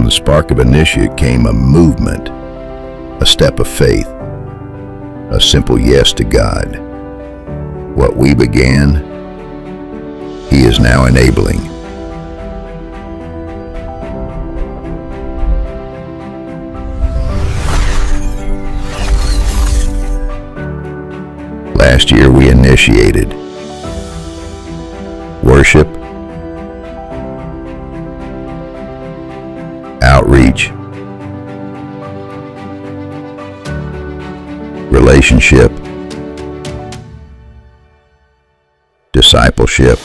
the spark of initiate came a movement, a step of faith, a simple yes to God. What we began, He is now enabling. Last year we initiated worship, outreach, relationship, discipleship,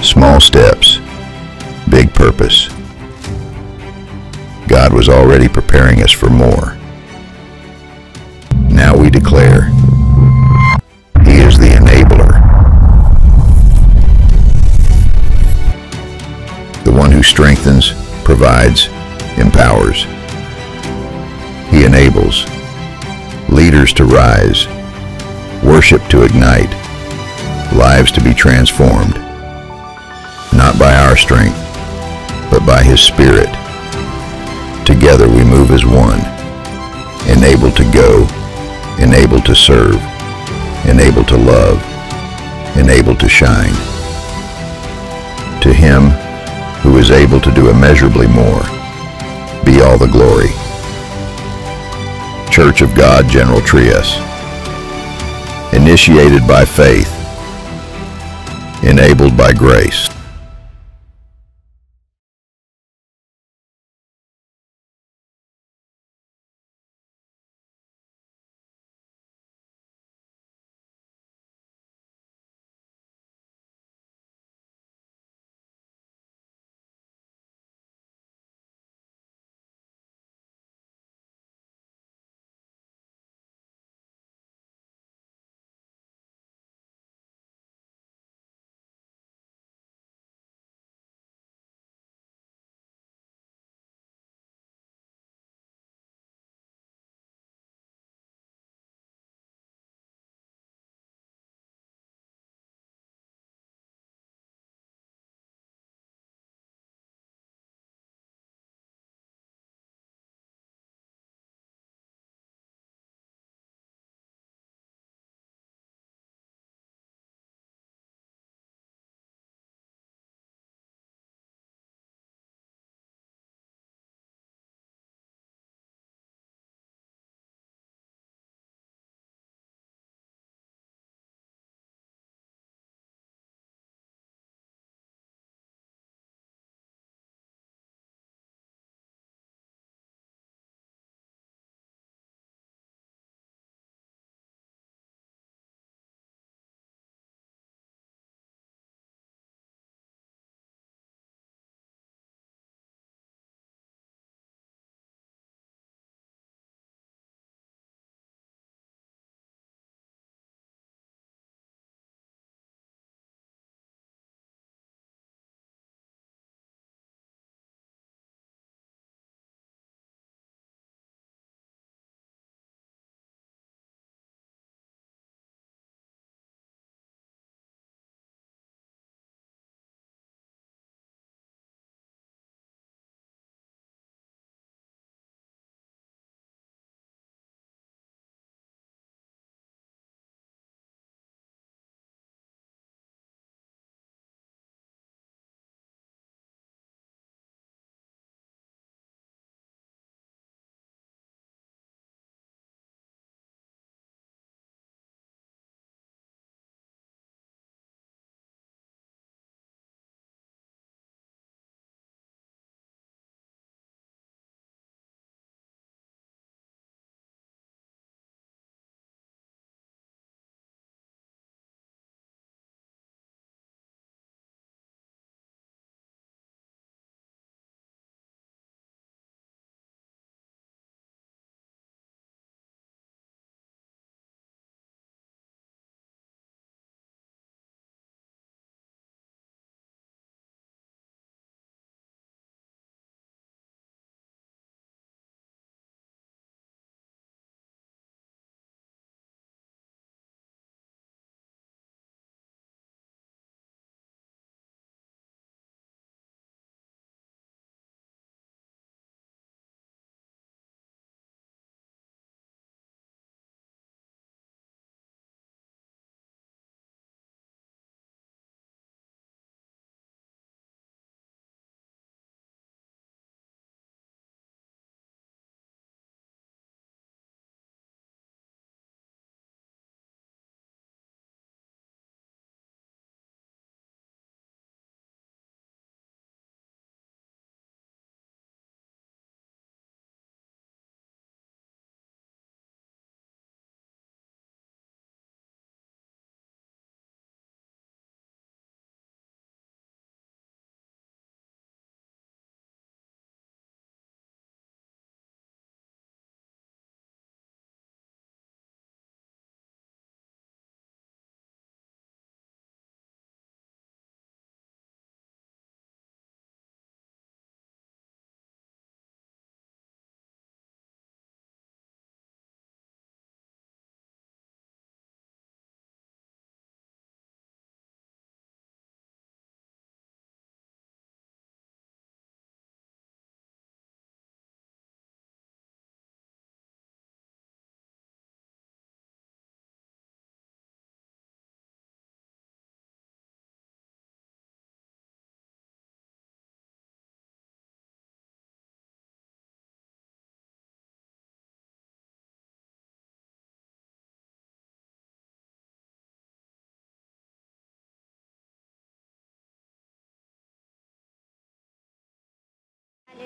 small steps, big purpose. God was already preparing us for more. Now we declare, He is the enabler, the one who strengthens, provides, empowers. He enables leaders to rise, worship to ignite, lives to be transformed, not by our strength, but by His Spirit. Together we move as one, enabled to go, enabled to serve, enabled to love, enabled to shine. To Him who is able to do immeasurably more, be all the glory. Church of God General Trias, initiated by faith, enabled by grace.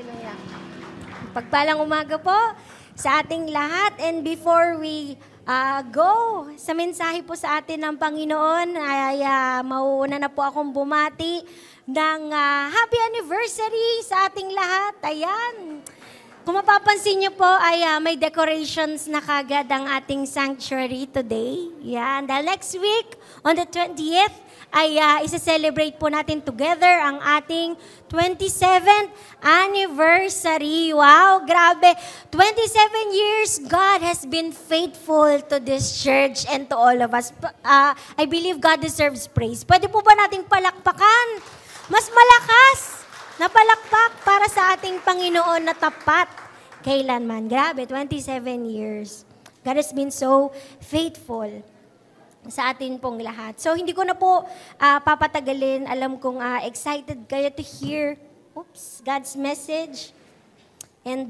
Ayan. Pagpalang umaga po sa ating lahat. And before we go sa mensahe po sa atin ng Panginoon, ay mauuna na po akong bumati ng happy anniversary sa ating lahat. Ayan. Kung mapapansin niyo po ay may decorations na kagad ang ating sanctuary today. Yan. Dahil next week, on the 20th, ay isa-celebrate po natin together ang ating 27th anniversary. Wow, grabe. 27 years, God has been faithful to this church and to all of us. I believe God deserves praise. Pwede po ba nating palakpakan? Mas malakas na palakpak para sa ating Panginoon na tapat kailanman. Grabe, 27 years. God has been so faithful sa atin pong lahat. So, hindi ko na po papatagalin. Alam kong excited kayo to hear God's message. And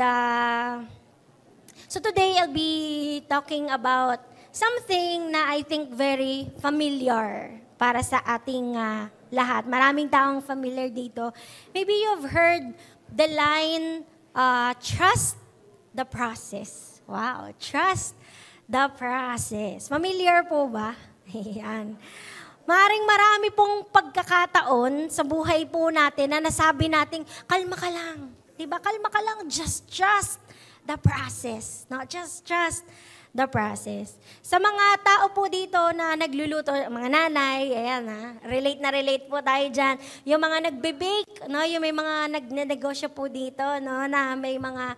so today, I'll be talking about something na I think very familiar para sa ating lahat. Maraming taong familiar dito. Maybe you've heard the line, trust the process. Wow, trust the process. Familiar po ba? Ayan. Maring marami pong pagkakataon sa buhay po natin na nasabi nating, kalma ka lang. Diba? Kalma ka lang. Just trust the process. No? Just trust the process. Sa mga tao po dito na nagluluto, mga nanay, ayan relate po tayo dyan. Yung mga nagbe-bake, no? Yung may mga nagnenegosyo po dito, no? Na may mga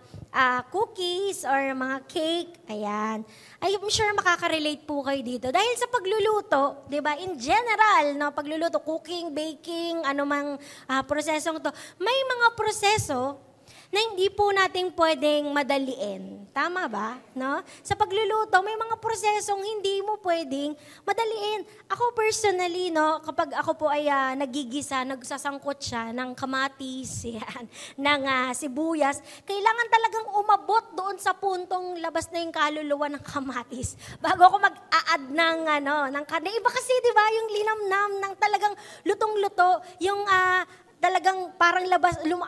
cookies or mga cake, ayan. I'm sure makaka-relate po kayo dito. Dahil sa pagluluto, di ba, in general, no? Pagluluto, cooking, baking, anumang prosesong to, may mga proseso na hindi po natin pwedeng madaliin. Tama ba? No? Sa pagluluto, may mga prosesong hindi mo pwedeng madaliin. Ako personally, no, kapag ako po ay nagigisa, nagsasangkot siya ng kamatis, yan, ng sibuyas, kailangan talagang umabot doon sa puntong labas na yung kaluluwa ng kamatis bago ako mag-a-add ng karne. Iba kasi, di ba, yung linamnam ng talagang lutong-luto, yung talagang parang labas, yung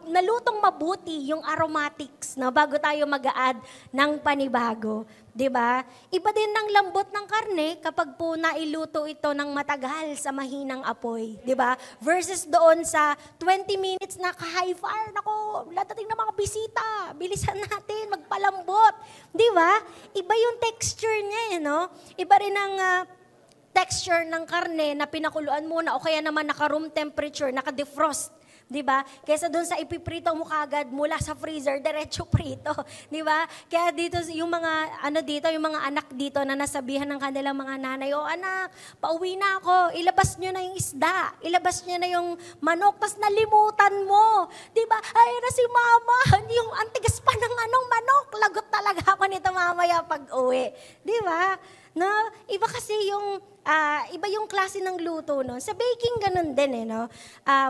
nalutong mabuti yung aromatics, no, bago tayo mag-a-add ng panibago. Diba? Iba din ng lambot ng karne kapag po nailuto ito ng matagal sa mahinang apoy. Diba? Versus doon sa 20 minutes na high fire. Nako, latating na mga bisita. Bilisan natin, magpalambot. Diba? Iba yung texture niya, no? Iba rin ang texture ng karne na pinakuluan muna o kaya naman naka-room temperature, naka-defrost, di ba? Kaysa doon sa ipiprito mo kagad mula sa freezer, diretso prito, di ba? Kaya dito yung mga yung mga anak dito na nasabihan ng kanilang mga nanay, "O anak, pauwi na ako, ilabas niyo na yung isda, ilabas niyo na yung manok, tas nalimutan mo." Di ba? Ay na si mama, yung antigas pa ng manok, lagot talaga ako nito mamaya pag-uwi. Di ba? No, iba kasi yung iba yung klase ng luto, no. Sa baking ganun din no.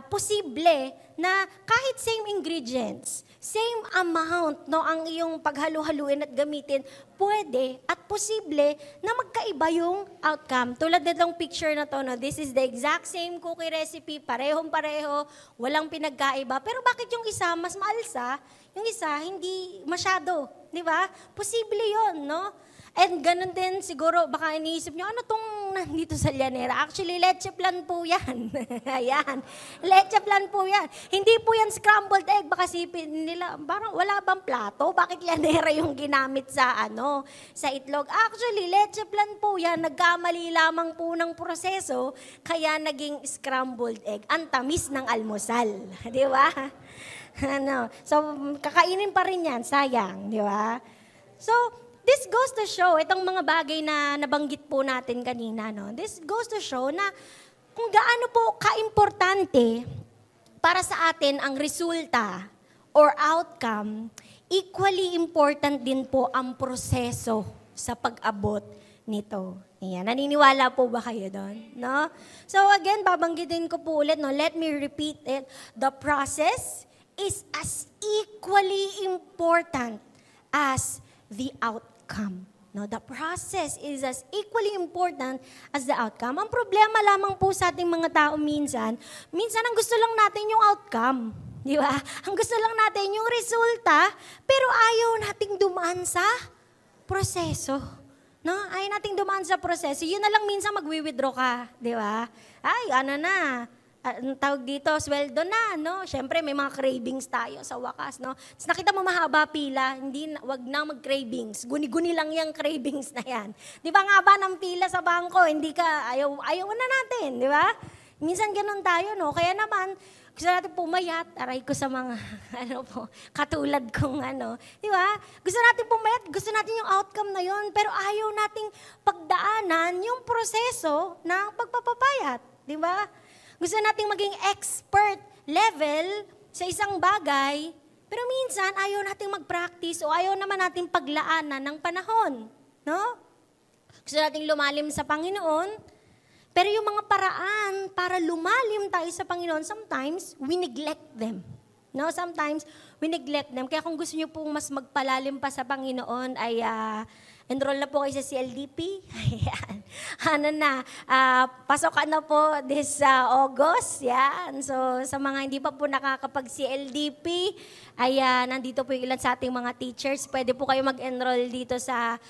Posible na kahit same ingredients, same amount no ang iyong paghalo-haluin at gamitin, pwede at posible na magkaiba yung outcome. Tulad nitong picture na to, no. This is the exact same cookie recipe, parehong-pareho, walang pinagkaiba. Pero bakit yung isa mas maalsa, yung isa hindi masyado, di ba? Posible 'yon, no? And ganun din siguro, baka iniisip nyo, ano tong nandito sa llanera? Actually, leche plan po yan. Ayan. Leche plan po yan. Hindi po yan scrambled egg. Baka sipin nila, parang wala bang plato? Bakit llanera yung ginamit sa sa itlog? Actually, leche plan po yan. Nagkamali lamang po ng proseso, kaya naging scrambled egg. Ang tamis ng almusal. Di ba? So, kakainin pa rin yan. Sayang. Di ba? So, this goes to show, itong mga bagay na nabanggit po natin kanina, no? This goes to show na kung gaano po kaimportante para sa atin ang resulta or outcome, equally important din po ang proseso sa pag-abot nito. Ayan, naniniwala po ba kayo doon? No? So again, babanggitin ko po ulit, no? Let me repeat it. The process is as equally important as the outcome. No, the process is as equally important as the outcome. Ang problema lamang po sa ating mga tao minsan ang gusto lang natin yung outcome. Di ba? Ang gusto lang natin yung resulta, pero ayaw nating dumaan sa proseso. No? Ayaw nating dumaan sa proseso. Yun na lang minsan magwi-withdraw ka. Di ba? Ay, ano na. Ang tawag dito, sweldo na, no? Siyempre, may mga cravings tayo sa wakas, no? Tapos nakita mo mahaba pila, wag na mag-cravings. Guni-guni lang yung cravings na yan. Di ba nga ba ng pila sa bangko, ayaw na natin, di ba? Minsan ganun tayo, no? Kaya naman, gusto natin pumayat, aray ko sa mga, katulad kong di ba? Gusto natin pumayat, gusto natin yung outcome na yon, pero ayaw nating pagdaanan yung proseso ng pagpapapayat, di ba? Gusto nating maging expert level sa isang bagay, pero minsan ayaw nating mag-practice o ayaw naman nating paglaanan ng panahon. No? Gusto nating lumalim sa Panginoon, pero yung mga paraan para lumalim tayo sa Panginoon, sometimes we neglect them. No? Sometimes we neglect them. Kaya kung gusto niyo pong mas magpalalim pa sa Panginoon, ay enroll na po kayo sa CLDP. Ayan. Pasok na po this August. Yan. So, sa mga hindi pa po nakakapag-CLDP, nandito po yung ilan sa ating mga teachers. Pwede po kayo mag-enroll dito sa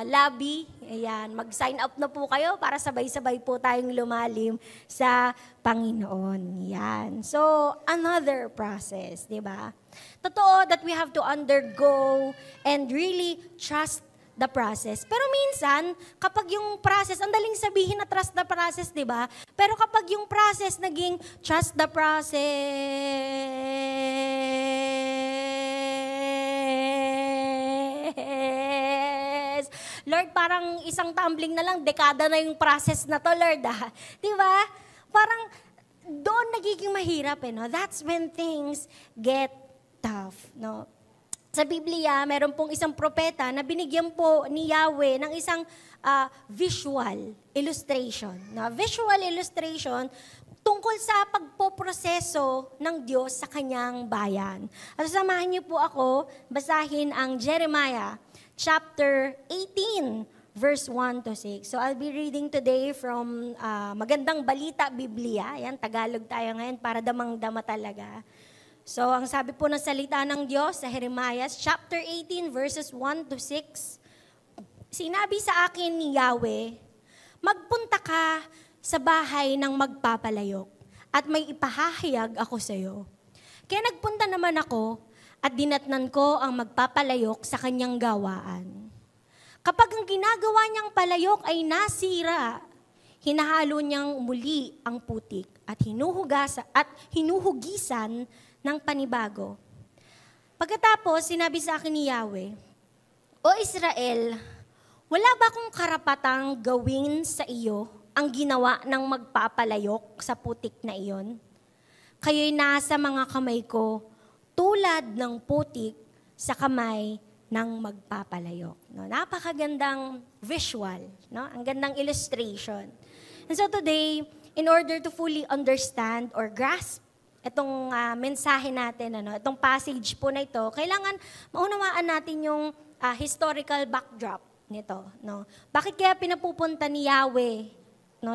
lobby. Ayan. Mag-sign up na po kayo para sabay-sabay po tayong lumalim sa Panginoon. Yan. So, another process, di ba? Totoo that we have to undergo and really trust the process. Pero minsan, kapag yung process, ang daling sabihin na trust the process, di ba? Pero kapag yung process naging trust the process, Lord, parang isang tumbling na lang, dekada na yung process na to, Lord. Di ba? Parang doon nagiging mahirap, no? That's when things get tough, no? Sa Biblia, meron pong isang propeta na binigyan po ni Yahweh ng isang visual illustration. Na visual illustration tungkol sa pagpoproseso ng Diyos sa kanyang bayan. At samahan niyo po ako basahin ang Jeremiah chapter 18, verse 1 to 6. So I'll be reading today from Magandang Balita Biblia. Yan, Tagalog tayo ngayon para damang-dama talaga. So, ang sabi po ng salita ng Diyos sa Jeremiah chapter 18 verses 1 to 6, sinabi sa akin ni Yahweh, magpunta ka sa bahay ng magpapalayok at may ipahahayag ako sa iyo. Kaya nagpunta naman ako at dinatnan ko ang magpapalayok sa kanyang gawaan. Kapag ang ginagawa niyang palayok ay nasira, hinahalo niyang muli ang putik at hinuhugisan ng panibago. Pagkatapos, sinabi sa akin ni Yahweh, O Israel, wala ba akong karapatang gawin sa iyo ang ginawa ng magpapalayok sa putik na iyon? Kayo'y nasa mga kamay ko tulad ng putik sa kamay ng magpapalayok. No? Napakagandang visual, no? Ang gandang illustration. And so today, in order to fully understand or grasp itong mensahe natin, itong passage po na ito, kailangan maunawaan natin yung historical backdrop nito. No? Bakit kaya pinapupunta ni Yahweh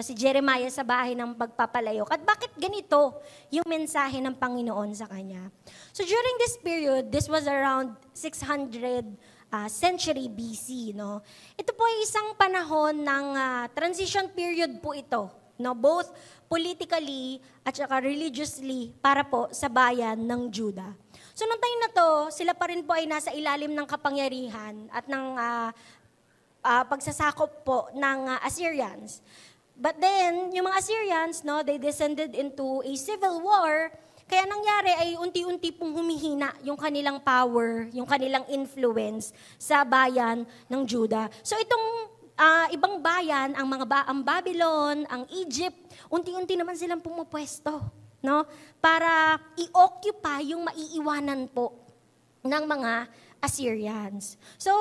si Jeremiah sa bahay ng pagpapalayok? At bakit ganito yung mensahe ng Panginoon sa kanya? So during this period, this was around 600 century BC. No? Ito po ay isang panahon ng transition period po ito. No, both politically at saka religiously para po sa bayan ng Juda. So nung time na to, sila pa rin po ay nasa ilalim ng kapangyarihan at ng pagsasakop po ng Assyrians. But then, yung mga Assyrians, they descended into a civil war. Kaya nangyari ay unti-unti pong humihina yung kanilang power, yung kanilang influence sa bayan ng Juda. So itong ibang bayan, ang Babylon, ang Egypt, unti-unti naman silang pumupwesto, no? Para i-occupy yung maiiwanan po ng mga Assyrians. So,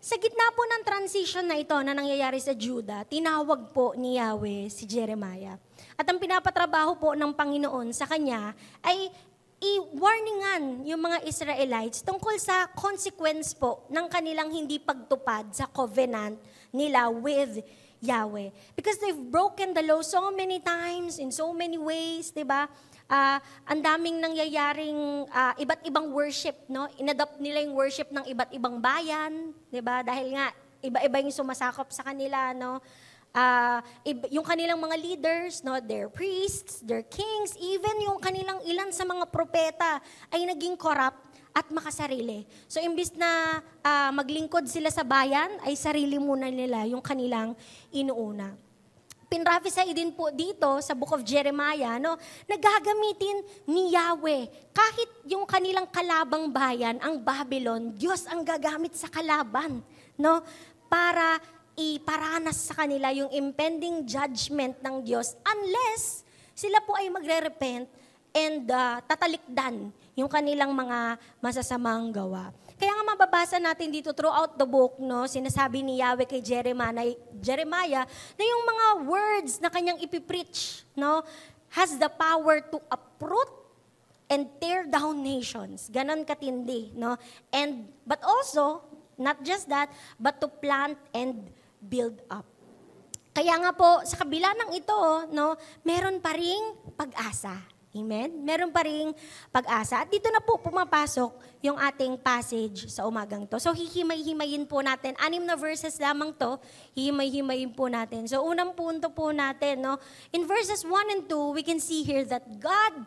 sa gitna po ng transition na ito na nangyayari sa Juda, tinawag po ni Yahweh si Jeremiah. At ang pinapatrabaho po ng Panginoon sa kanya ay i-warningan yung mga Israelites tungkol sa consequence po ng kanilang hindi pagtupad sa covenant nila with Yahweh. Because they've broken the law so many times, in so many ways, di ba? ang daming nangyayaring iba't ibang worship, no? Inadopt nila yung worship ng iba't ibang bayan, 'di ba? Dahil nga iba-iba yung sumasakop sa kanila, no? Yung kanilang mga leaders, no, their priests, their kings, even yung kanilang ilan sa mga propeta ay naging corrupt at makasarili. So imbis na maglingkod sila sa bayan, ay sarili muna nila yung kanilang inuuna. Pinrophesy din po dito sa Book of Jeremiah, no, nagagamitin ni Yahweh. Kahit yung kanilang kalabang bayan, ang Babylon, Diyos ang gagamit sa kalaban, no, para iparanas sa kanila yung impending judgment ng Diyos unless sila po ay magre-repent and tatalikdan yung kanilang mga masasamang gawa. Kaya nga mababasa natin dito throughout the book, no, sinasabi ni Yahweh kay Jeremiah na yung mga words na kanyang ipipreach, no, has the power to uproot and tear down nations. Ganon katindi, no? But also, not just that, but to plant and build up. Kaya nga po, sa kabila ng ito, no, meron pa ring pag-asa. Amen? Meron pa ring pag-asa. At dito na po pumapasok yung ating passage sa umagang to. So, hihimay-himayin po natin. 6 na verses lamang to, hihimay-himayin po natin. So, unang punto po natin, no, in verses 1 and 2, we can see here that God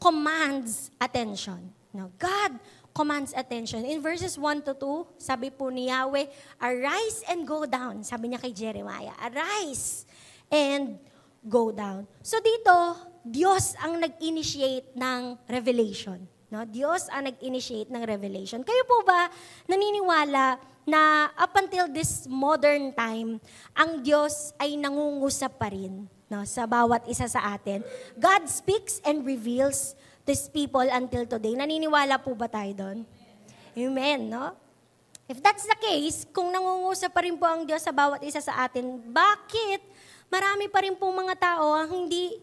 commands attention. No, God commands attention. In verses 1 to 2, sabi po ni Yahweh, arise and go down. Sabi niya kay Jeremiah, arise and go down. So dito, Diyos ang nag-initiate ng revelation. No? Diyos ang nag-initiate ng revelation. Kayo po ba naniniwala na up until this modern time, ang Diyos ay nangungusap pa rin, no, sa bawat isa sa atin? God speaks and reveals to His people until today. Naniniwala po ba tayo doon? Amen, no? If that's the case, kung nangungusap pa rin po ang Diyos sa bawat isa sa atin, bakit marami pa rin pong mga tao ang hindi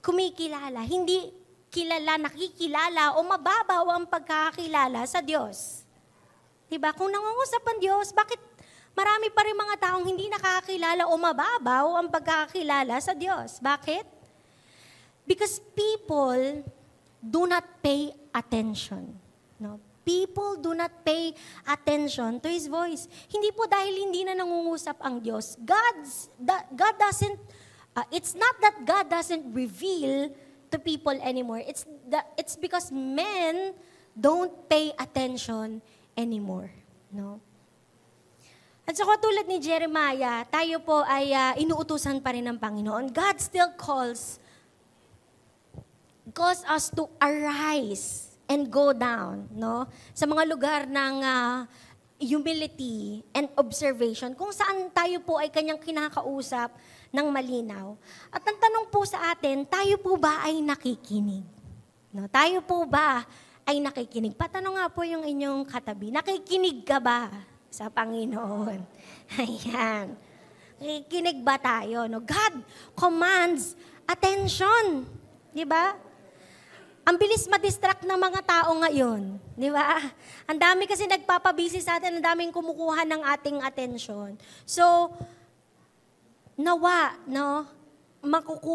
kumikilala, hindi kilala, nakikilala o mababaw ang pagkakakilala sa Diyos? Diba? Kung nangungusap ang Diyos, bakit marami pa rin mga taong hindi nakakilala o mababaw ang pagkakakilala sa Diyos? Bakit? Because people do not pay attention. No? People do not pay attention to His voice. Hindi po dahil hindi na nangungusap ang Diyos. God doesn't, it's not that God doesn't reveal to people anymore. It's because men don't pay attention anymore. No? At so katulad ni Jeremiah, tayo po ay inuutusan pa rin ng Panginoon. God still calls us to arise and go down, no? Sa mga lugar ng humility and observation, kung saan tayo po ay kanyang kinakausap ng malinaw. At ang tanong po sa atin, tayo po ba ay nakikinig? No? Tayo po ba ay nakikinig? Patanong nga po yung inyong katabi, nakikinig ka ba sa Panginoon? Ayan. Nakikinig ba tayo? No? God commands attention. Di ba? Ang bilis ma-distract ng mga tao ngayon. Di ba? Ang dami kasi nagpapabisi sa atin, ang daming kumukuha ng ating atensyon. So, nawa, no,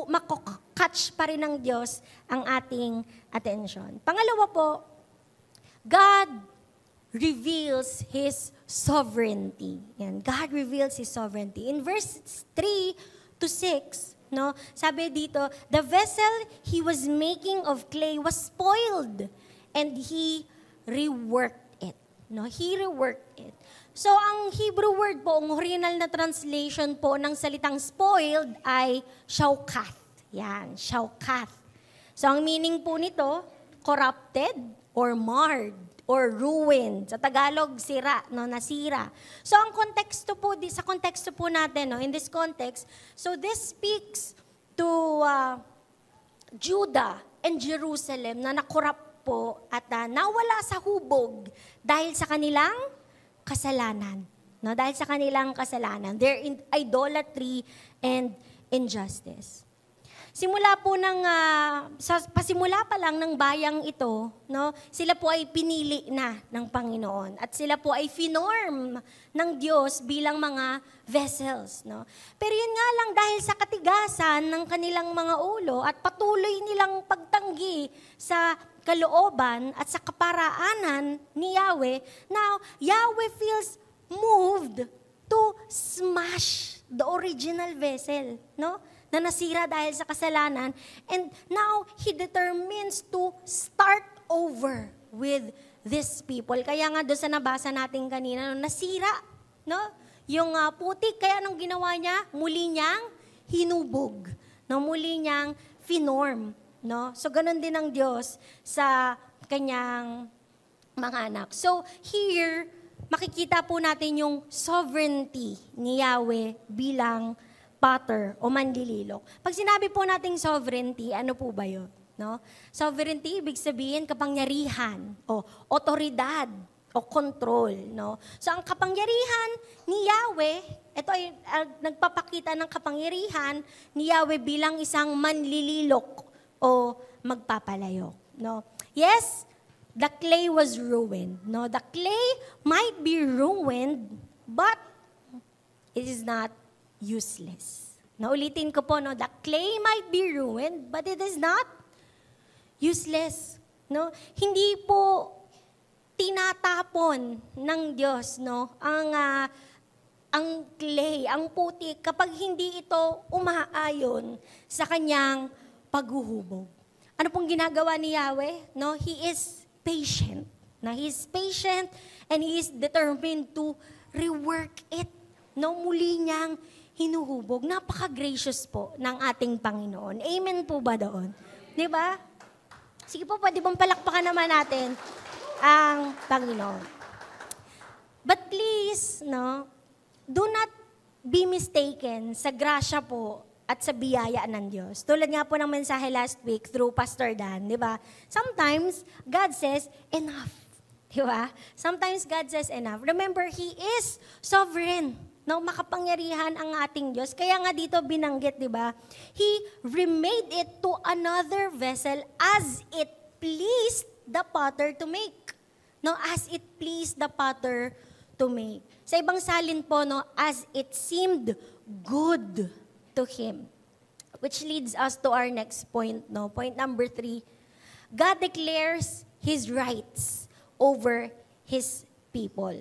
makukatch pa rin ng Diyos ang ating atensyon. Pangalawa po, God reveals His sovereignty. Yan. God reveals His sovereignty. In verse 3 to 6, no, sabi dito, the vessel He was making of clay was spoiled and He reworked it. No, He reworked it. So, ang Hebrew word po, ang original na translation po ng salitang spoiled ay shaukath. Yan, shaukath. So, ang meaning po nito, corrupted or marred or ruined. Sa Tagalog, sira, no, nasira. So, ang konteksto po, sa konteksto po natin, no, in this context, so this speaks to Judah and Jerusalem na nakorrupt po at nawala sa hubog dahil sa kanilang kasalanan. No, dahil sa kanilang kasalanan, their idolatry and injustice. Simula po pasimula pa lang ng bayang ito, no, sila po ay pinili na ng Panginoon at sila po ay finorm ng Diyos bilang mga vessels, no. Pero yun nga lang, dahil sa katigasan ng kanilang mga ulo at patuloy nilang pagtanggi sa kalooban at sa kaparaanan ni Yahweh, now Yahweh feels moved to smash the original vessel, no, na nasira dahil sa kasalanan. And now, He determines to start over with these people. Kaya nga doon sa nabasa natin kanina, nasira, no? Yung putik, kaya anong ginawa niya? Muli niyang hinubog. No? Muli niyang finorm. No? So, ganun din ang Diyos sa kanyang mga anak. So, here, makikita po natin yung sovereignty ni Yahweh bilang potter o manlililok. Pag sinabi po nating sovereignty, ano po ba yun? No? Sovereignty, ibig sabihin kapangyarihan o otoridad o control. No? So ang kapangyarihan ni Yahweh, ito ay nagpapakita ng kapangyarihan ni Yahweh bilang isang manlililok o magpapalayok. No? Yes, the clay was ruined. No? The clay might be ruined, but it is not useless. Naulitin ko po, no, the clay might be ruined, but it is not useless. No? Hindi po tinatapon ng Diyos, no, ang clay, ang putik, kapag hindi ito umaayon sa kanyang paghuhubog. Ano pong ginagawa ni Yahweh? No? He is patient. No? He is patient and He is determined to rework it. No? Muli niyang hinuhubog. Napaka-gracious po ng ating Panginoon. Amen po ba doon? Di ba? Sige po, pwede bang palakpakan naman natin ang Panginoon. But please, no, do not be mistaken sa grasya po at sa biyaya ng Diyos. Tulad nga po ng mensahe last week through Pastor Dan, di ba? Sometimes, God says, enough. Di ba? Sometimes God says enough. Remember, He is sovereign. No, makapangyarihan ang ating Diyos. Kaya nga dito binanggit, di ba? He remade it to another vessel as it pleased the potter to make. No, as it pleased the potter to make. Sa ibang salin po, no, as it seemed good to Him. Which leads us to our next point, no? Point number 3. God declares His rights over His people.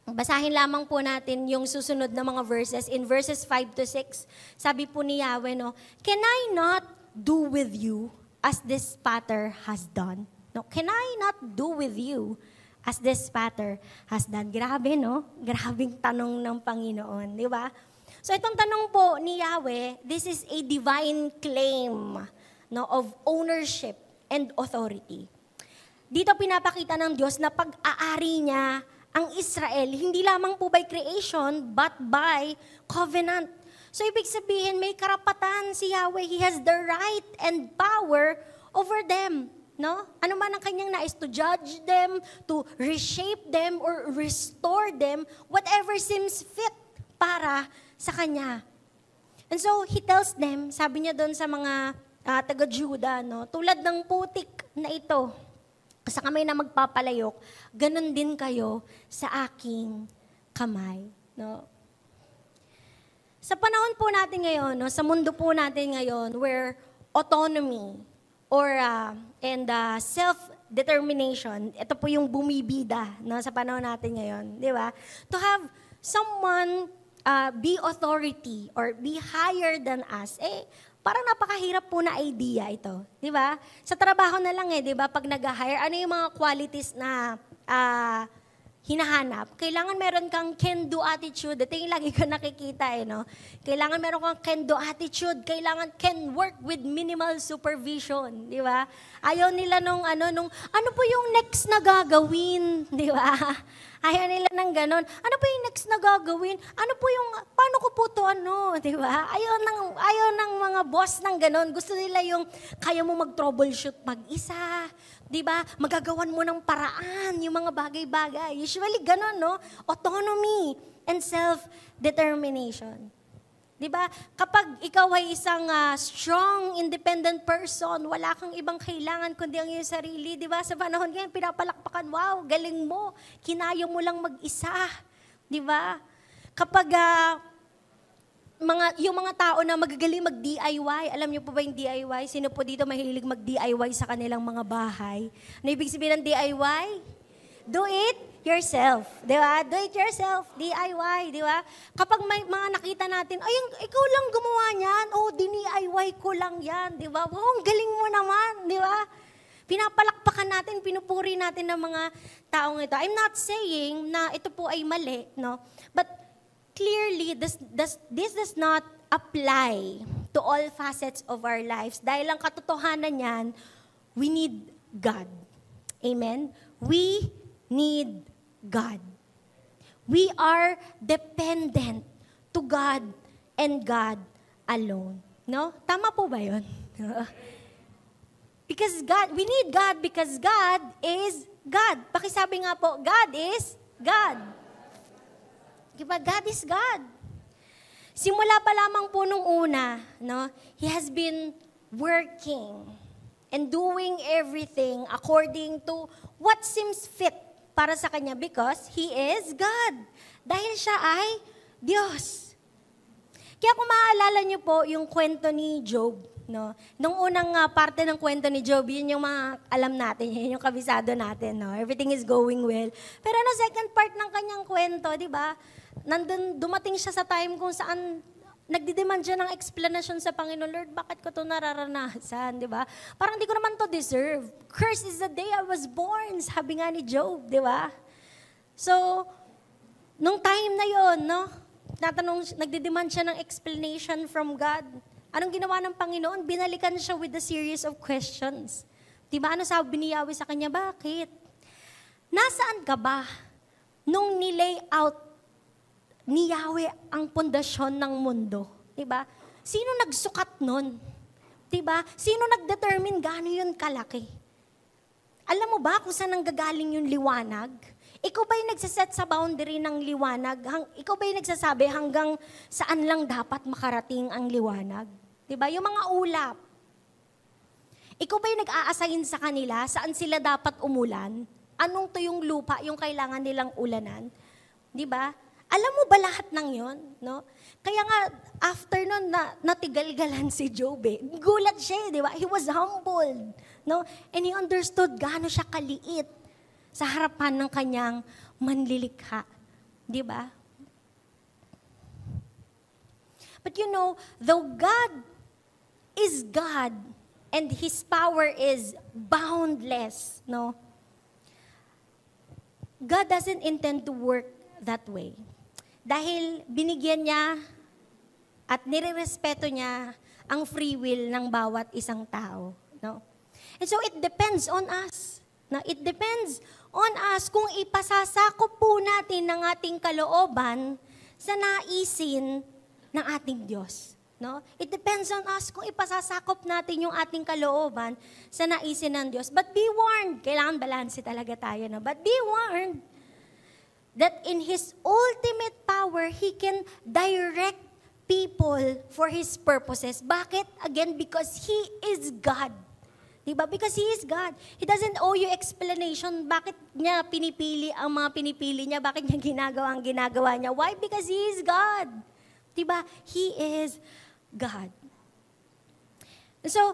Basahin lamang po natin yung susunod na mga verses. In verses 5 to 6, sabi po ni Yahweh, no, can I not do with you as this potter has done? No, can I not do with you as this potter has done? Grabe, no? Grabing tanong ng Panginoon, di ba? So itong tanong po ni Yahweh, this is a divine claim, no, of ownership and authority. Dito pinapakita ng Diyos na pag-aari niya ang Israel, hindi lamang po by creation, but by covenant. So, ibig sabihin, may karapatan si Yahweh. He has the right and power over them. No? Ano man ang kanyang nais, to judge them, to reshape them, or restore them, whatever seems fit para sa kanya. And so, He tells them, sabi niya doon sa mga taga-Juda, no, tulad ng putik na ito, sa kamay na magpapalayok, ganun din kayo sa aking kamay. No? Sa panahon po natin ngayon, no, sa mundo po natin ngayon, where autonomy and self-determination, ito po yung bumibida, no, sa panahon natin ngayon. Di ba? To have someone be authority or be higher than us, parang napakahirap po na idea ito. Di ba? Sa trabaho na lang di ba? Pag nag-hire, ano yung mga qualities na hinahanap? Kailangan meron kang can-do attitude. Ito yung lagi ko nakikita, no? Kailangan meron kang can-do attitude. Kailangan can work with minimal supervision. Di ba? Ayaw nila ano po yung next na gagawin? Di ba? Ayaw nila ng ganon. Ano po yung next na gagawin? Ano po yung, paano ko po to di ba? Ayaw ng mga boss ng ganon. Gusto nila yung, kaya mo mag-troubleshoot mag-isa, di ba? Magagawan mo ng paraan, yung mga bagay-bagay. Usually ganon, no? Autonomy and self-determination. Di ba? Kapag ikaw ay isang strong, independent person, wala kang ibang kailangan kundi ang iyong sarili. Di ba? Sa panahon ngayon, pinapalakpakan, wow, galing mo. Kinayo mo lang mag-isa. Di ba? Kapag yung mga tao na magagaling mag-DIY, alam niyo po ba yung DIY? Sino po dito mahilig mag-DIY sa kanilang mga bahay? Ano ibig sabihin ng DIY? Do it yourself. Di ba? Do it yourself. DIY. Di ba? Kapag may mga nakita natin, ay, ikaw lang gumawa niyan. Oh, DIY ko lang yan. Di ba? Oh, ang galing mo naman. Di ba? Pinapalakpakan natin, pinupuri natin ng mga taong ito. I'm not saying na ito po ay mali, no? But clearly, this does not apply to all facets of our lives. Dahil ang katotohanan niyan, we need God. Amen? We need God. We are dependent to God and God alone. No? Tama po ba yun? Because God, we need God because God is God. Pakisabi nga po, God is God. Diba? God is God. Simula pa lamang po nung una, no, He has been working and doing everything according to what seems fit para sa Kanya because He is God. Dahil Siya ay Diyos. Kaya kung maaalala niyo po yung kwento ni Job, no? Nung unang parte ng kwento ni Job, yun yung mga alam natin, yun yung kabisado natin, no? Everything is going well. Pero ano second part ng kanyang kwento, di ba? Nandun, dumating siya sa time kung saan nagdidemand siya ng explanation sa Panginoon, Lord, bakit ko ito nararanasan, di ba? Parang di ko naman to deserve. Curse is the day I was born, sabi nga ni Job, di ba? So, nung time na yon, no? Nagdidemand siya ng explanation from God. Anong ginawa ng Panginoon? Binalikan siya with a series of questions. Di ba? Ano sabi ni Yahweh sa kanya? Bakit? Nasaan ka ba nung nilay out ni Yahweh ang pundasyon ng mundo? Diba? Sino nagsukat nun? Diba? Sino nagdetermine gaano yun kalaki? Alam mo ba kung saan nanggagaling yung liwanag? Ikaw ba yung nagsaset sa boundary ng liwanag? Ikaw ba yung nagsasabi hanggang saan lang dapat makarating ang liwanag? Diba? Yung mga ulap. Ikaw ba yung nag-a-assign sa kanila saan sila dapat umulan? Anong tuyong lupa yung kailangan nilang ulanan? Diba? Alam mo ba lahat ng yon, no? Kaya nga, after nun, natigalgalan si Job, eh. Gulat siya, di ba? He was humbled, no? And he understood gaano siya kaliit sa harapan ng kanyang manlilikha. Di ba? But you know, though God is God and His power is boundless, no? God doesn't intend to work that way. Dahil binigyan niya at nirerespeto niya ang free will ng bawat isang tao. No? And so it depends on us. No? It depends on us kung ipasasakop po natin ng ating kalooban sa naisin ng ating Diyos. No? It depends on us kung ipasasakop natin yung ating kalooban sa naisin ng Diyos. But be warned, kailangan balanse talaga tayo. No? But be warned that in His ultimate power, He can direct people for His purposes. Bakit? Again, because He is God. Diba? Because He is God. He doesn't owe you explanation. Bakit niya pinipili ang mga pinipili niya? Bakit niya ginagawa ang ginagawa niya? Why? Because He is God. Diba? He is God. So,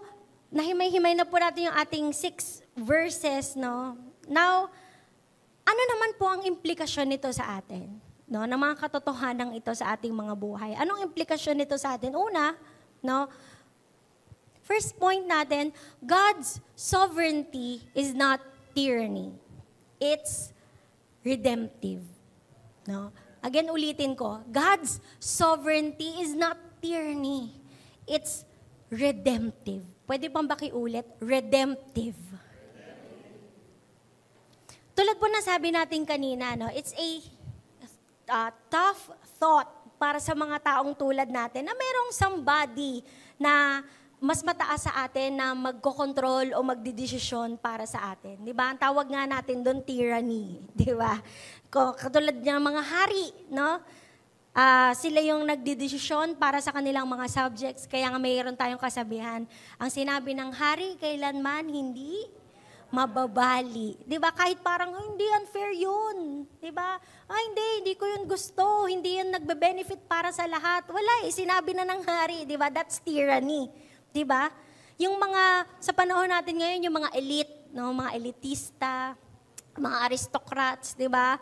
nahimay-himay na po natin yung ating 6 verses, no? Now, ano naman po ang implikasyon nito sa atin? No, ng mga katotohanan ito sa ating mga buhay. Anong implikasyon nito sa atin? Una, no, first point natin, God's sovereignty is not tyranny. It's redemptive. No? Again, ulitin ko, God's sovereignty is not tyranny. It's redemptive. Pwede pang bakiulit? Redemptive. Tulad po na sabi natin kanina, no, it's a tough thought para sa mga taong tulad natin na merong somebody na mas mataas sa atin na magkokontrol o magdidesisyon para sa atin. Di ba? Ang tawag nga natin doon, tyranny. Di ba? Katulad ng mga hari, no? sila yung nagdidesisyon para sa kanilang mga subjects. Kaya nga mayroon tayong kasabihan. Ang sinabi ng hari, kailanman hindi mababali. Diba? Kahit parang, hindi unfair yun. Diba? Hindi ko yun gusto. Hindi yun nagbe-benefit para sa lahat. Wala sinabi na ng hari. Diba? That's tyranny. Diba? Yung mga, sa panahon natin ngayon, yung mga elite, no? Mga elitista, mga aristocrats, diba?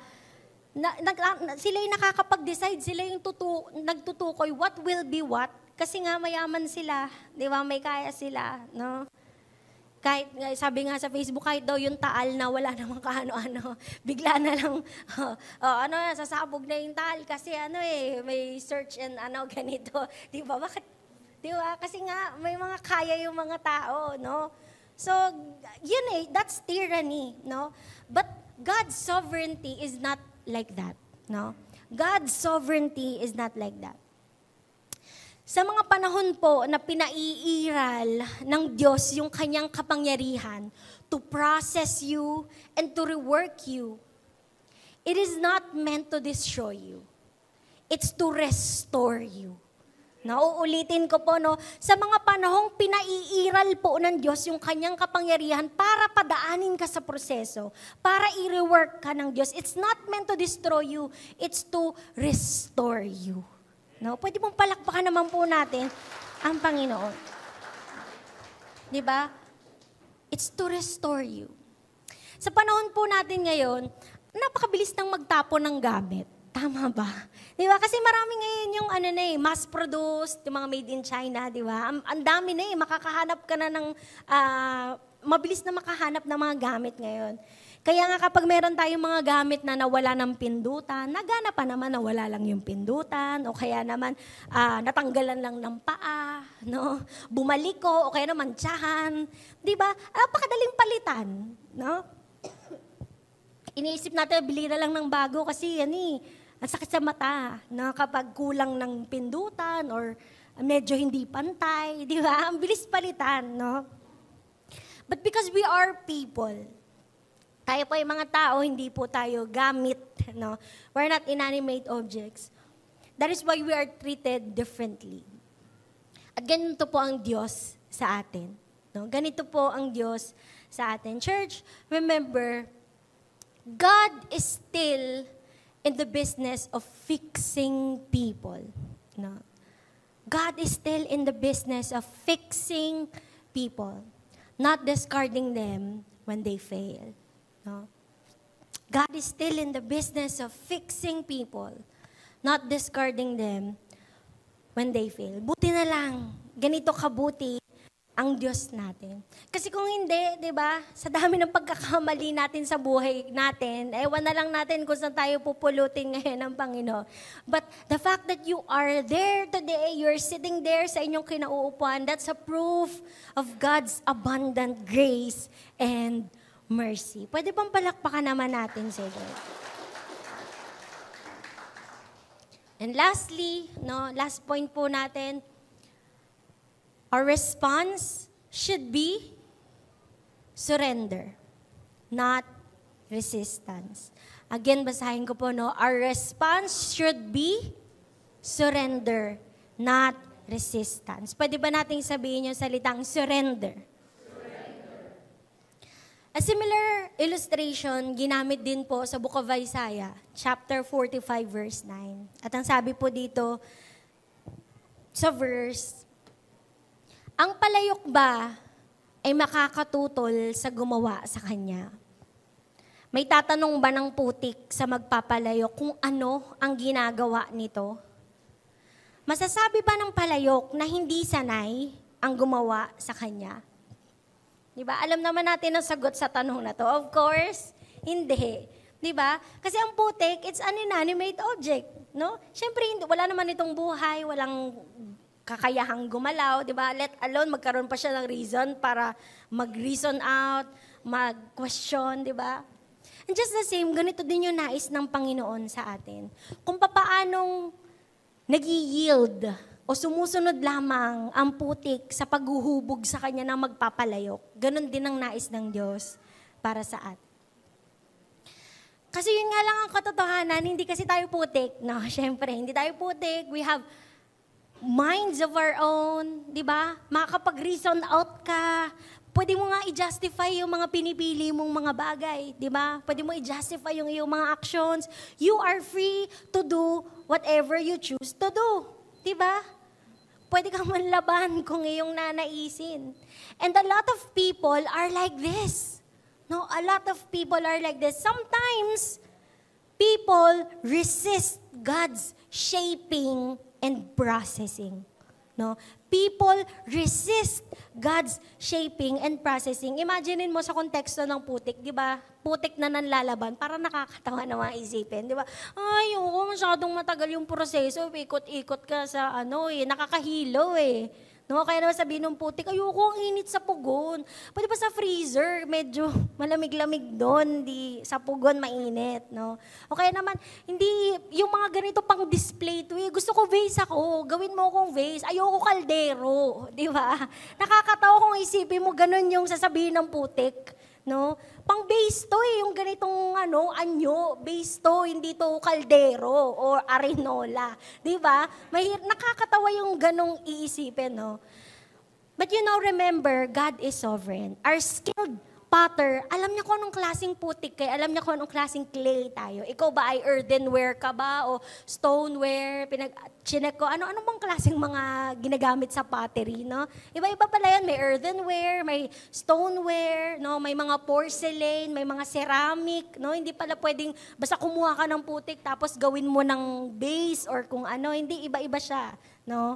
Sila yung nakakapag-decide, sila yung nagtutukoy what will be what. Kasi nga mayaman sila, di ba? May kaya sila, no? Kahit, sabi nga sa Facebook, kahit daw yung taal na wala namang kaano-ano, bigla na lang, sasabog na yung taal kasi may search and ganito. Di ba? Bakit? Di ba? Kasi nga, may mga kaya yung mga tao, no? So, yun that's tyranny, no? But God's sovereignty is not like that, no? God's sovereignty is not like that. Sa mga panahon po na pinaiiral ng Diyos yung kanyang kapangyarihan to process you and to rework you, it is not meant to destroy you. It's to restore you. Nauulitin ko po, no, sa mga panahong pinaiiral po ng Diyos yung kanyang kapangyarihan para padaanin ka sa proseso, para i-rework ka ng Diyos. It's not meant to destroy you, it's to restore you. No? Pwede pong palakpakan naman po natin ang Panginoon. Di ba? It's to restore you. Sa panahon po natin ngayon, napakabilis nang magtapon ng gamit. Tama ba? Di ba? Kasi marami ngayon yung mass-produced, yung mga made in China, di ba? Ang dami makakahanap ka na ng, mabilis na makahanap ng mga gamit ngayon. Kaya nga kapag meron tayong mga gamit na nawala ng pindutan, nagana pa naman nawala lang yung pindutan, o kaya naman natanggalan lang ng paa, no? Bumaliko, o kaya naman tsahan. Di ba? Napakadaling palitan, no? Iniisip natin, bili na lang ng bago kasi ang sakit sa mata, no? Kapag kulang ng pindutan or medyo hindi pantay, di ba? Ang bilis palitan, no? But because we are people, tayo po yung mga tao, hindi po tayo gamit, no? We're not inanimate objects. That is why we are treated differently. At ganito po ang Diyos sa atin, no? Ganito po ang Diyos sa atin. Church, remember, God is still in the business of fixing people. No? God is still in the business of fixing people, not discarding them when they fail. No? God is still in the business of fixing people, not discarding them when they fail. Buti na lang, ganito kabuti ang Diyos natin. Kasi kung hindi, di ba, sa dami ng pagkakamali natin sa buhay natin, ewan na lang natin kung saan tayo pupulutin ngayon ng Panginoon. But the fact that you are there today, you're sitting there sa inyong kinauupuan, that's a proof of God's abundant grace and mercy. Pwede bang palakpakan naman natin si Lord? And lastly, no, last point po natin, our response should be surrender, not resistance. Again, basahin ko po, no? Our response should be surrender, not resistance. Pwede ba nating sabihin yung salitang surrender? A similar illustration, ginamit din po sa Book of Isaiah, chapter 45, verse 9. At ang sabi po dito sa verse, ang palayok ba ay makakatutol sa gumawa sa kanya? May tatanong ba ng putik sa magpapalayok kung ano ang ginagawa nito? Masasabi ba ng palayok na hindi sanay ang gumawa sa kanya? Diba? Alam naman natin ang sagot sa tanong na to. Of course, hindi. Diba? Kasi ang putik, it's an inanimate object. No? Siyempre, wala naman itong buhay, walang kakayahang gumalaw, di ba? Let alone, magkaroon pa siya ng reason para mag-reason out, mag-question, di ba? And just the same, ganito din yung nais ng Panginoon sa atin. Kung papaanong nag-yield o sumusunod lamang ang putik sa paghuhubog sa kanya ng magpapalayok, ganun din ang nais ng Diyos para sa atin. Kasi yun nga lang ang katotohanan, hindi kasi tayo putik. No, syempre, hindi tayo putik. We have minds of our own, di ba? Makakapag-reason out ka. Pwede mo nga i-justify yung mga pinipili mong mga bagay, di ba? Pwede mo i-justify yung iyong mga actions. You are free to do whatever you choose to do, di ba? Pwede kang manlaban kung iyong nanaisin. And a lot of people are like this. No, a lot of people are like this. Sometimes, people resist God's shaping and processing. No? People resist God's shaping and processing. Imaginein mo sa konteksto ng putik, di ba? Putik na nanlalaban, para nakakatawa na mga isipin, di ba? Ay, masyadong matagal yung proseso, ikot-ikot ka sa nakakahilo eh. No, kaya naman sabihin ng putik, ayoko ang init sa pugon. Pwede pa sa freezer, medyo malamig-lamig doon, di sa pugon mainit, no? O kaya naman, hindi, yung mga ganito pang display to, gusto ko vase ako, gawin mo akong vase, ayoko kaldero, di ba? Nakakatawa kung isipin mo, ganun yung sasabihin ng putik, no? Pang base to yung ganitong anyo, base to, hindi to kaldero or arenola. Di ba? Nakakatawa yung ganong iisipin, no? But remember, God is sovereign. Our skilled potter, alam niya kung anong klaseng putik kayo, alam niya kung anong klaseng clay tayo. Ikaw ba ay earthenware ka ba o stoneware? Chinek ko, ano bang klaseng mga ginagamit sa pottery, no? Iba-iba pala yan, may earthenware, may stoneware, no? May mga porcelain, may mga ceramic, no? Hindi pala pwedeng basta kumuha ka ng putik tapos gawin mo ng base or kung hindi, iba-iba siya, no?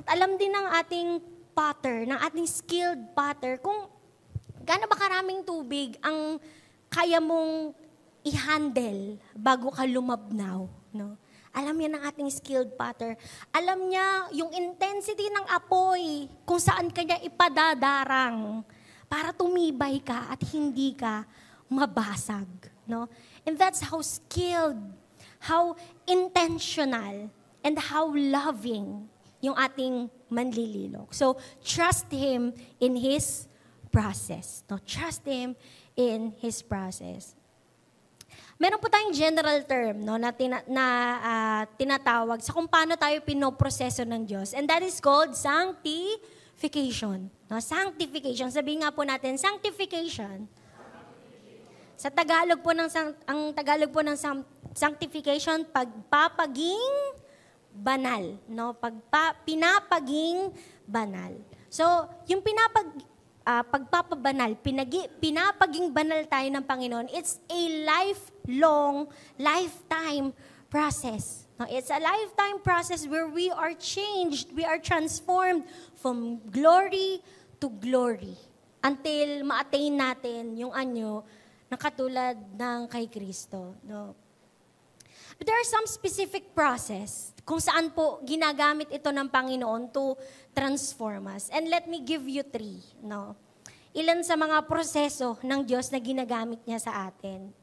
At alam din ng ating potter, ng ating skilled potter, kung gaano ba karaming tubig ang kaya mong i-handle bago ka lumabnaw, no? Alam niya ng ating skilled potter. Alam niya yung intensity ng apoy, kung saan kanya ipadadarang para tumibay ka at hindi ka mabasag, no? And that's how skilled, how intentional, and how loving yung ating manlililok. So, trust Him in His process. No? Trust Him in His process. Meron po tayong general term na tinatawag sa kung paano tayo pinoproseso ng Diyos. And that is called sanctification. No? Sanctification. Sabihin nga po natin, sanctification. Sa Tagalog po ang Tagalog po ng sanctification, pagpapaging banal. No? Pinapaging banal. So, yung pagpapabanal, pinapaging banal tayo ng Panginoon, it's a lifetime process. No, it's a lifetime process where we are changed, we are transformed from glory to glory until ma-attain natin yung na katulad ng kay Kristo. No? But there are some specific process kung saan po ginagamit ito ng Panginoon to transform us. And let me give you 3. No? Ilan sa mga proseso ng Diyos na ginagamit niya sa atin.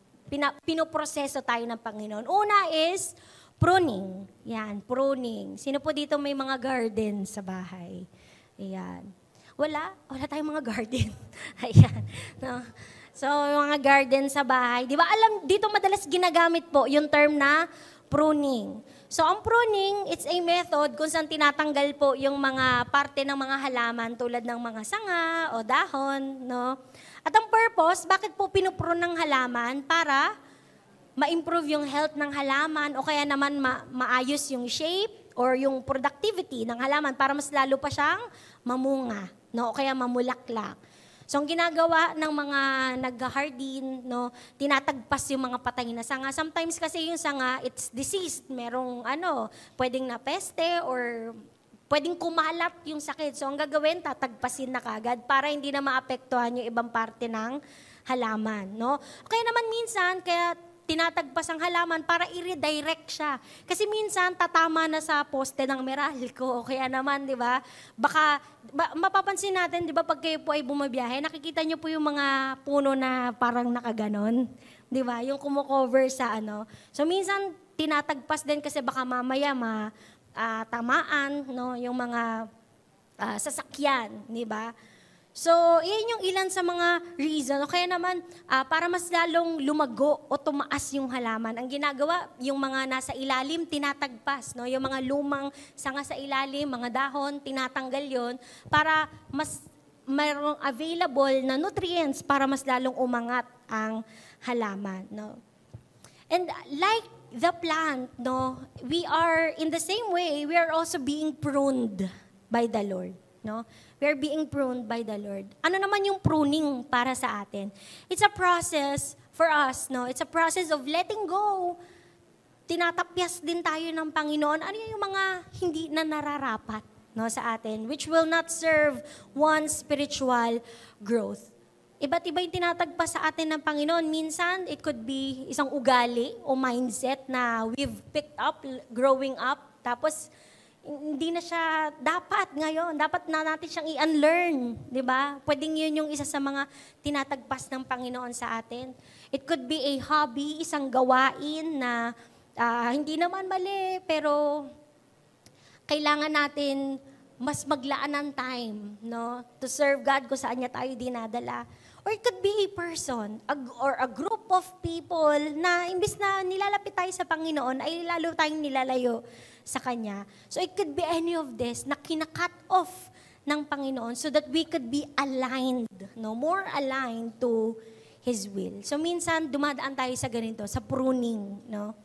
Pinoproseso tayo ng Panginoon. Una is pruning. Yan, pruning. Sino po dito may mga garden sa bahay? Ayan. Wala tayong mga garden. Ayan. No? So, mga garden sa bahay. Di ba dito madalas ginagamit po yung term na pruning. So, ang pruning, it's a method kung saan tinatanggal po yung mga parte ng mga halaman tulad ng mga sanga o dahon, no? At ang purpose, bakit po pinuprune ng halaman? Para ma-improve yung health ng halaman o kaya naman maayos yung shape or yung productivity ng halaman para mas lalo pa siyang mamunga, no? O kaya mamulaklak. So, ang ginagawa ng mga nag-hardin, no, tinatagpas yung mga patay na sanga. Sometimes kasi yung sanga, it's diseased. Merong pwedeng na peste or pwedeng kumalat yung sakit. So, ang gagawin, tatagpasin na kagad para hindi na maapektuhan yung ibang parte ng halaman, no? Kaya naman minsan, tinatagpas ang halaman para i-redirect siya. Kasi minsan, tatama na sa poste ng Meralco. O kaya naman, di ba, mapapansin natin, di ba, pag kayo po ay bumabiyahe, nakikita niyo po yung mga puno na parang nakaganon. Di ba? Yung kumukover sa So, minsan, tinatagpas din kasi baka mamaya tamaan, no? Yung mga sasakyan, di ba? So, yan yung ilan sa mga reason. O kaya naman, para mas lalong lumago o tumaas yung halaman. Ang ginagawa, yung mga nasa ilalim, tinatagpas. No? Yung mga lumang sanga sa ilalim, mga dahon, tinatanggal yon para mas mayroong available na nutrients para mas lalong umangat ang halaman. No? And like the plant, no, we are, in the same way, we are also being pruned by the Lord. No? We are being pruned by the Lord. Ano naman yung pruning para sa atin? It's a process for us, no? It's a process of letting go. Tinatapyas din tayo ng Panginoon. Ano yung mga hindi na nararapat, no, sa atin, which will not serve one's spiritual growth. Iba't iba yung tinatagpas sa atin ng Panginoon. Minsan, it could be isang ugali o mindset na we've picked up growing up, tapos hindi na siya dapat ngayon. Dapat na natin siyang i-unlearn, di ba? Pwedeng yun yung isa sa mga tinatagpas ng Panginoon sa atin. It could be a hobby, isang gawain na hindi naman mali, pero kailangan natin mas maglaan ng time, no? To serve God kung saan niya tayo dinadala. Or it could be a person or a group of people na imbis na nilalapit tayo sa Panginoon, ay lalo tayong nilalayo sa Kanya. So it could be any of this na kina-cut off ng Panginoon so that we could be aligned, no? More aligned to His will. So minsan, dumadaan tayo sa ganito, sa pruning, no?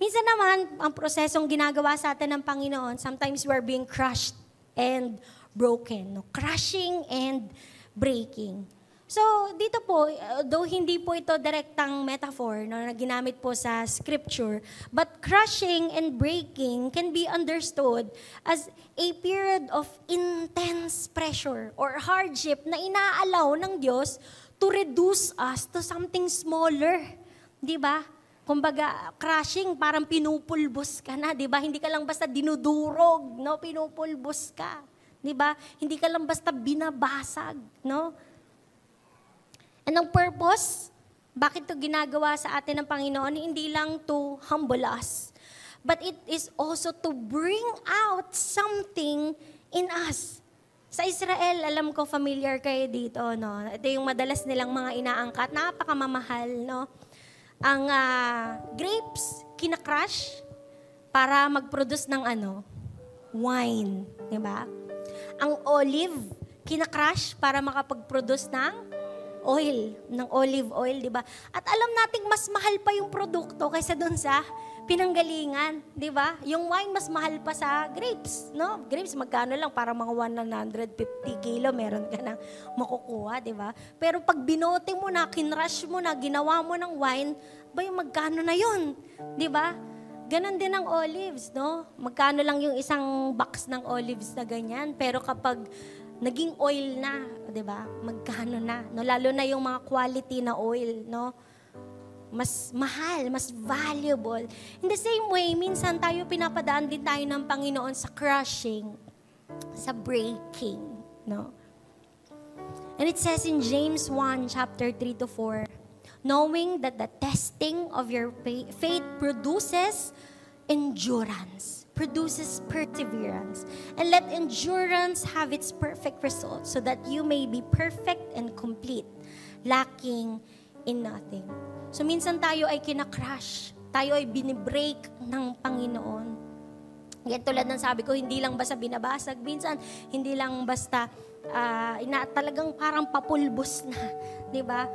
Minsan naman, ang prosesong ginagawa sa atin ng Panginoon, sometimes we're being crushed and broken, no? Crushing and breaking. So, dito po, though hindi po ito direktang metaphor, no, na ginamit po sa scripture, but crushing and breaking can be understood as a period of intense pressure or hardship na inaalaw ng Diyos to reduce us to something smaller. Di ba? Kumbaga, crushing, parang pinupulbos ka na, di ba? Hindi ka lang basta dinudurog, no? Pinupulbos ka. Di ba? Hindi ka lang basta binabasag, no? And ang purpose, bakit ito ginagawa sa atin ng Panginoon, hindi lang to humble us, but it is also to bring out something in us. Sa Israel, alam ko familiar kayo dito, no? Ito yung madalas nilang mga inaangkat, napakamamahal, no? Ang grapes, kinakrush para mag-produce ng wine, di ba? Ang olive, kinakrush para makapag-produce ng ng olive oil, di ba? At alam nating mas mahal pa yung produkto kaysa doon sa pinanggalingan, di ba? Yung wine mas mahal pa sa grapes, no? Grapes magkano lang, para mga 150 kilo meron ka nang makukuha, di ba? Pero pag binote mo na, kinrush mo na, ginawa mo ng wine, ba yung magkano na yun, di ba? Ganon din ang olives, no? Magkano lang yung isang box ng olives na ganyan, pero kapag naging oil na, 'di ba? Magkano na, no? Lalo na yung mga quality na oil, no? Mas mahal, mas valuable. In the same way, minsan tayo pinapadaan din tayo ng Panginoon sa crushing, sa breaking, no? And it says in James 1, chapter 3 to 4, knowing that the testing of your faith produces endurance, produces perseverance, and let endurance have its perfect result, so that you may be perfect and complete, lacking in nothing. So minsan tayo ay kinakrush, tayo ay binibreak ng Panginoon. Yan tulad ng sabi ko, hindi lang basta binabasag, minsan hindi lang basta talagang parang papulbos na, di ba?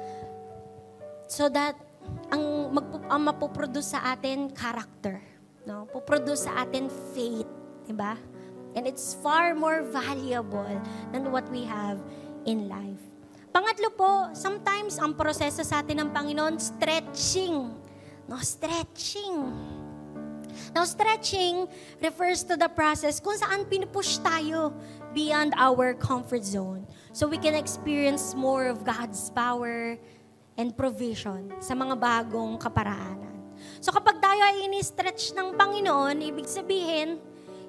So that ang mapoproduce sa atin, character. No, puproduce sa atin faith, di ba? And it's far more valuable than what we have in life. Pangatlo po, sometimes ang proseso sa atin ng Panginoon, stretching. No, stretching. Now, stretching refers to the process kung saan pinupush tayo beyond our comfort zone. So we can experience more of God's power and provision sa mga bagong kaparaanan. So kapag tayo ay ini-stretch ng Panginoon, ibig sabihin,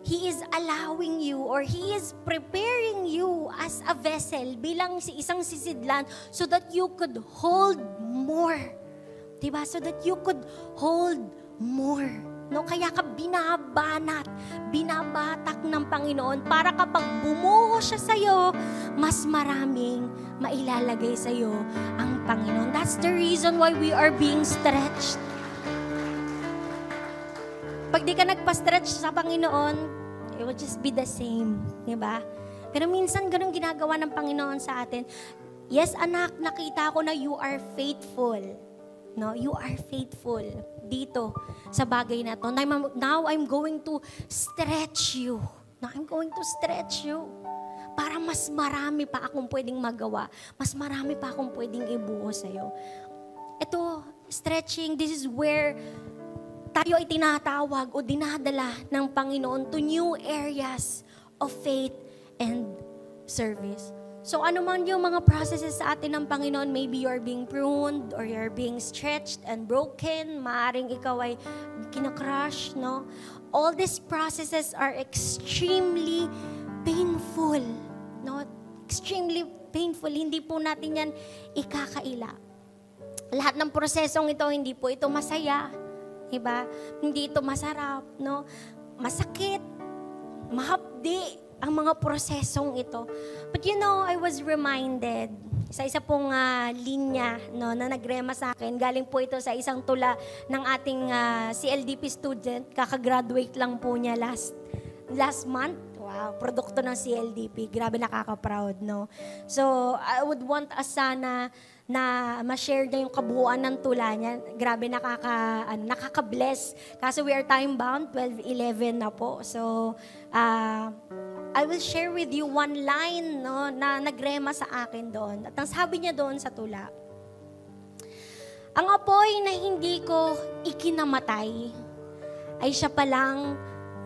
He is allowing you or He is preparing you as a vessel bilang isang sisidlan so that you could hold more. Diba? So that you could hold more. No? Kaya ka binabatak ng Panginoon para kapag bumuho siya sa'yo, mas maraming mailalagay sa'yo ang Panginoon. That's the reason why we are being stretched. Pag di ka nagpa-stretch sa Panginoon, it will just be the same. Diba? Pero minsan ganun ginagawa ng Panginoon sa atin. Yes, anak, nakita ko na you are faithful. No, you are faithful dito sa bagay na to. Now I'm going to stretch you. Now I'm going to stretch you. Para mas marami pa akong pwedeng magawa. Mas marami pa akong pwedeng ibuo sa'yo. Ito, stretching, this is where tayo ay tinatawag o dinadala ng Panginoon to new areas of faith and service. So ano man yung mga processes sa atin ng Panginoon, maybe you're being pruned or you're being stretched and broken, maaring ikaw ay kinakrush, no? All these processes are extremely painful, no? Extremely painful. Hindi po natin yan ikakaila. Lahat ng prosesong ito, hindi po ito masaya. Diba? Hindi ito masarap, no? Masakit, mahapdi ang mga prosesong ito. But you know, I was reminded sa isa pong linya, no, na nagrema sa akin. Galing po ito sa isang tula ng ating CLDP student. Kakagraduate lang po niya last month. Wow, produkto ng CLDP. Grabe, nakaka-proud, no? So, I would want us sana na ma-share niya yung kabuuan ng tula niya. Grabe, nakaka-bless. Kaso we are time-bound, 12:11 na po. So, I will share with you one line, no, na nagrema sa akin doon. At ang sabi niya doon sa tula, ang apoy na hindi ko ikinamatay ay siya palang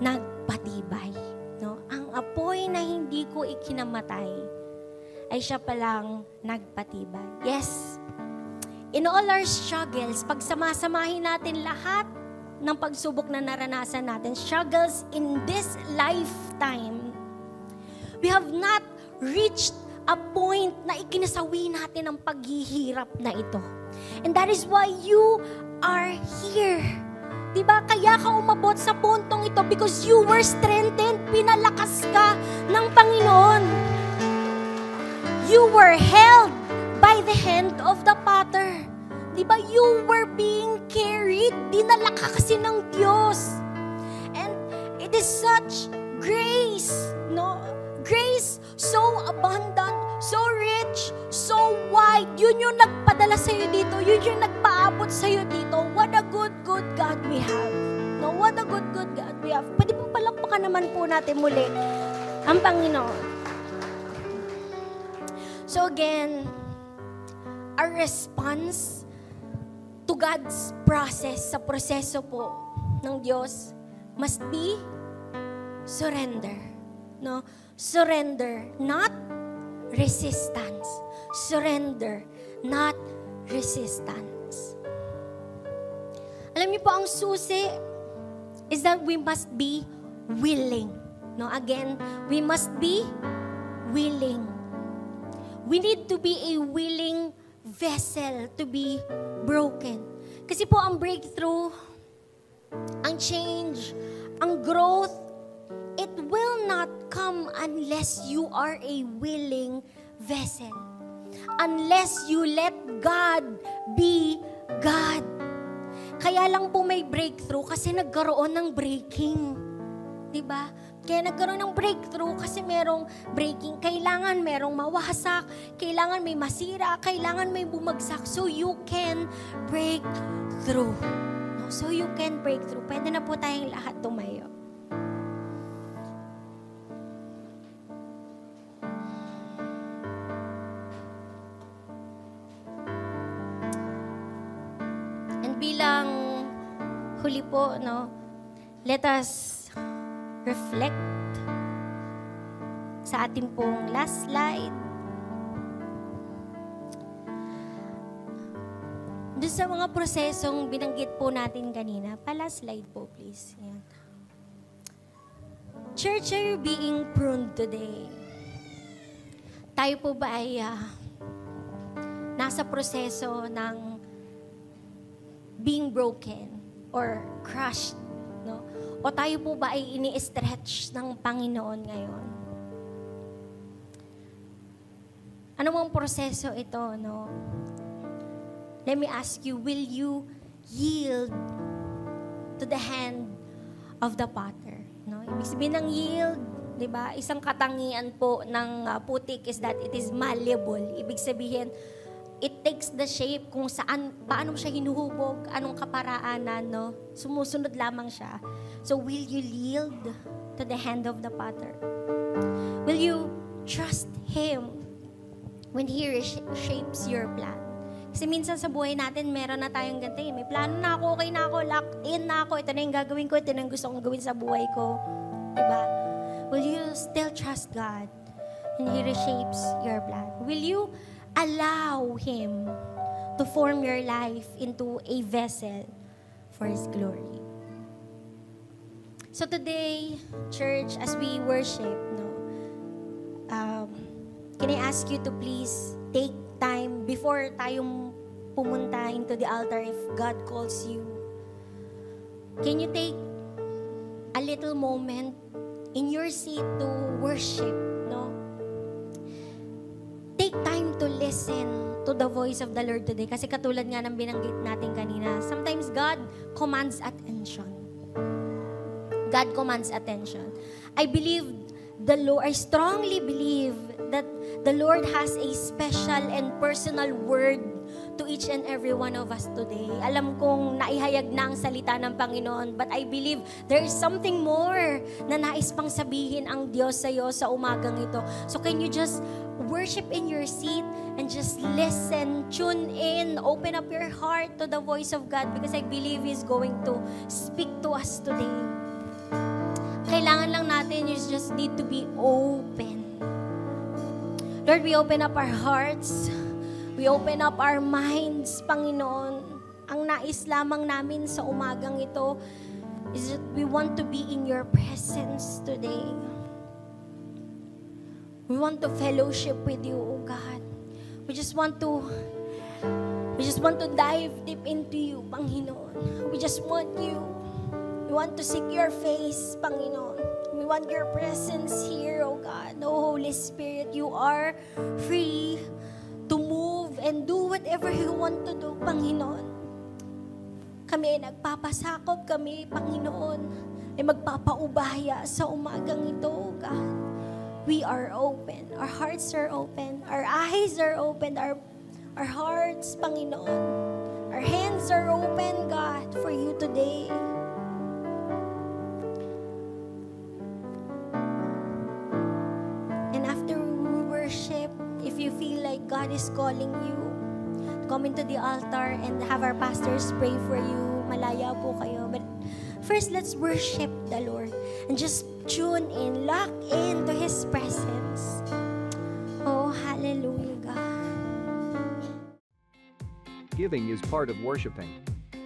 nagpatibay. No? Ang apoy na hindi ko ikinamatay ay siya palang nagpatibay. Yes, in all our struggles, pag samasamahin natin lahat ng pagsubok na naranasan natin, struggles in this lifetime, we have not reached a point na ikinasawi natin ang paghihirap na ito. And that is why you are here. Diba? Kaya ka umabot sa puntong ito because you were strengthened, pinalakas ka ng Panginoon. You were held by the hand of the Father. Diba? You were being carried. Dinala ka kasi ng Diyos. And it is such grace, no? Grace so abundant, so rich, so wide. Yun yung nagpadala sa'yo dito. Yun yung nagpaabot sa'yo dito. What a good God we have. No? What a good God we have. Pwede pong palakpakan naman po natin muli ang Panginoon. So again, our response to God's process, sa proseso po ng Diyos, must be surrender. No? Surrender, not resistance. Surrender, not resistance. Alam niyo po, ang susi is that we must be willing. No? Again, we must be willing. We need to be a willing vessel to be broken. Kasi po ang breakthrough, ang change, ang growth, it will not come unless you are a willing vessel. Unless you let God be God. Kaya lang po may breakthrough kasi nagkaroon ng breaking. Diba? Kaya nagkaroon ng breakthrough kasi merong breaking. Kailangan merong mawasak, kailangan may masira, kailangan may bumagsak so you can break through. No? So you can break through. Pwede na po tayong lahat tumayo. And bilang huli po, no, let us reflect sa ating pong last slide. Doon sa mga prosesong binanggit po natin kanina, last slide po please. Yan. Church, are you being pruned today? Tayo po ba ay nasa proseso ng being broken or crushed? No? O tayo po ba ay ini-stretch ng Panginoon ngayon? Ano mang proseso ito, no? Let me ask you, will you yield to the hand of the potter? No? Ibig sabihin ng yield, di ba? Isang katangian po ng putik is that it is malleable. Ibig sabihin, it takes the shape kung saan, paano siya hinuhubog, anong kaparaanan, no? Sumusunod lamang siya. So, will you yield to the hand of the potter? Will you trust Him when He shapes your plan? Kasi minsan sa buhay natin, meron na tayong ganito eh. May plano na ako, okay na ako, locked in na ako, ito na yung gagawin ko, ito na yung gusto kong gawin sa buhay ko. Diba? Will you still trust God when He reshapes your plan? Will you allow Him to form your life into a vessel for His glory? So today, church, as we worship, can I ask you to please take time before tayong pumunta into the altar if God calls you? Can you take a little moment in your seat to worship, no? Take time to listen to the voice of the Lord today. Kasi katulad nga ng binanggit natin kanina, sometimes God commands attention. God commands attention. I strongly believe that the Lord has a special and personal word to each and every one of us today. Alam kong naihayag na ang salita ng Panginoon, but I believe there is something more na nais pang sabihin ang Diyos sa iyo sa umagang ito. So can you just worship in your seat and just listen, tune in, open up your heart to the voice of God because I believe He's going to speak to us today. Kailangan lang natin, you just need to be open. Lord, we open up our hearts. We open up our minds, Panginoon. Ang nais lamang namin sa umagang ito is that we want to be in your presence today. We want to fellowship with you, O God. We just want to dive deep into you, Panginoon. We just want you. We want to seek your face, Panginoon. We want your presence here, O God. O Holy Spirit, you are free to move and do whatever you want to do, Panginoon. Kami ay nagpapasakop, kami, Panginoon, ay magpapaubaya sa umagang ito, O God. We are open. Our hearts are open. Our eyes are open. Our hearts, Panginoon. Our hands are open, God, for you today. If you feel like God is calling you to come into the altar and have our pastors pray for you, malaya po kayo. But first, let's worship the Lord and just tune in, lock into His presence. Oh, hallelujah, God. Giving is part of worshiping.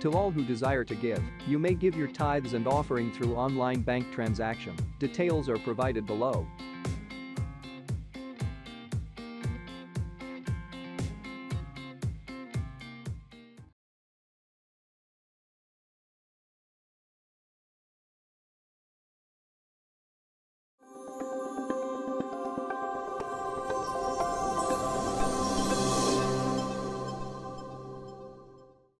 To all who desire to give, you may give your tithes and offering through online bank transaction. Details are provided below.